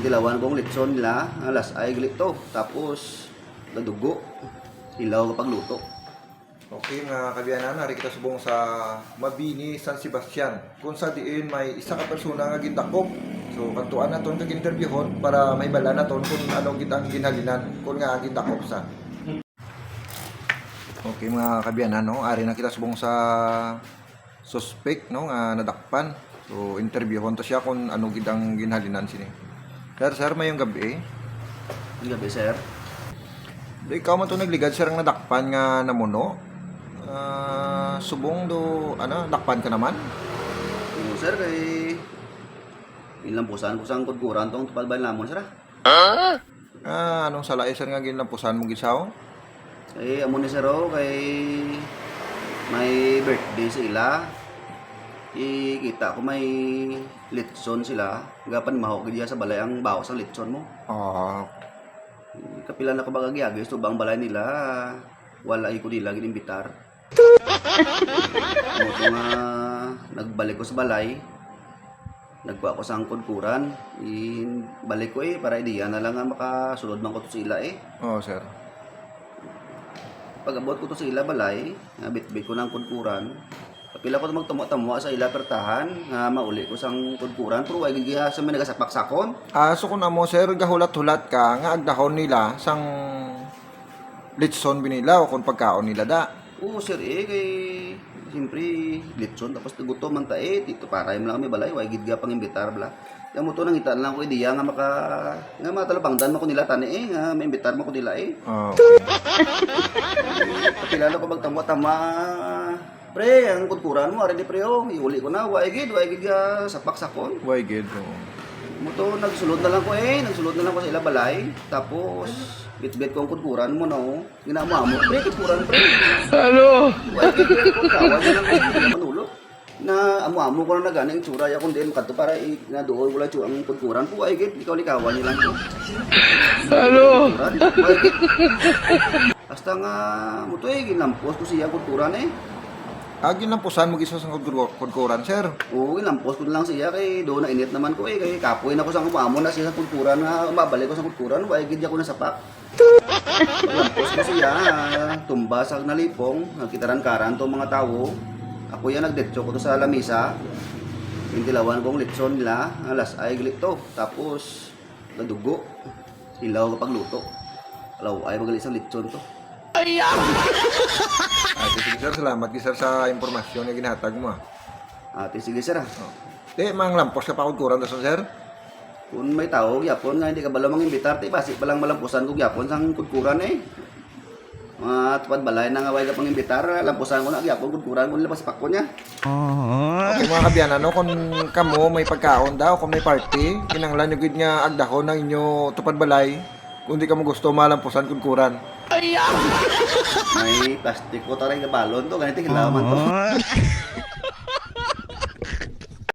Intilawan kong litson nila, alas ay glito. Tapos, nadugo. Ilaw kapag luto. Okay nga kabiyanan, nari kita subong sa Mabini, San Sebastian. Kung sa diin may isa ka persona nga gindakop. So kantuan na ton kag-interviewon para may bala na ton kung anong gitang ginhalinan kung nga gindakop sa. Okay mga kabiyanan, no, ari na kita subong sa suspect, no, nga nadakpan. So interviewon to siya kung anong gitang ginhalinan sini. Sir, mayong gabi. Gabi, sir. Di ikaw man to nagligad sir ang nadakpan nga namuno. Subong do dakpan ka naman. Oo, sir, kay... Inlampusan ko sang kudkuran tong tupalbal namon, sir. Anong salay sir nga ginlampusan mong gisaw? Kay amo ni sir, kay... May birthday sila. Ikita ko may litson sila. Gapan mahok diya sa balay ang bawas ang litson mo. Kapilan ako baga gyagis to bang balay nila. Wala ko nila ginimbitar. Mo to nga nagbalik ko sa balay. Nagkuha ko sa kudkuran. Balik ko para idiya na lang nga makasulod man ko to sila Sir. Pag abot ko to sa ila balay, bit-bit ko ng kudkuran. Kapila ko magtamo-tamo sa ila pertahan, nga mauli ko sang kudkuran, pero ay gigiha sa may nagasapak-sakon. So kung amo sir, gahulat-hulat ka, nga agdahon nila, sang litson binila o kung pagkaon nila da. Oo sir kay siyempre litson, tapos naguto man ta dito para yung lang may balay, way gidga pang imbitar bla. Yung mo to nang itaan lang ko ideya nga nga matalabangdan mo ko nila tani nga may imbitar mo ko nila Okay. Kapila ko magtamo-tama. Pre, ang kudkuran mo, ari di pre, iuli ko na, way gid sapak-sakon. Why good? Muto nagsulod na lang ko nagsulod na lang ko sa ila balay. Tapos bit-bit ko ang kudkuran mo no. Ginamo mo, pre, kudkuran pre. Hello. Way gid ko kawan na lang manulo. Na amo ko na nagana yung tsura ya kun din kadto para na doon wala ang kudkuran ko ay gid ikaw likawan nilang ko. Hello. Hasta nga muto ginampos ko siya kudkuran Ginlampusan mo gisa sa kudkuran sir. Oo, ginampos ko na lang siya kay doon na init naman ko kay kapoy na ko sa umamo na siya sa kudkuran nga umabalik ko sa kudkuran way gid ako na sapak. Ginampos ko siya tumba sa nalipong nakitaran karan to mga tawo. Ako yan nagdetso ko to sa lamisa. Intilawan kong litson nila, alas ay glito. Tapos nadugo. Ilaw kapag luto. Alaw ay magalit sa litson to. Sige sir, salamat sir sa impormasyon na ginhatag mo. Ate sige sir Mang lampos ka pa kudkuran to sir? Kung may tao gyapon nga hindi ka bala mangimbitar ti basi palang malampusan ko gyapon sang kudkuran tupad balay na nga way ka pangimbitar lampusan ko na gyapon kudkuran ko nila pasipak ko niya. Okay mga kabiyanan, no, kung kamo may pagkaon daw, kung may party, kinanglan nyo gid nga agdahon ng inyo tupad balay, kung di ka mo gusto malampusan kudkuran. May plastic ko taray ka balon to ganito hilaw man to.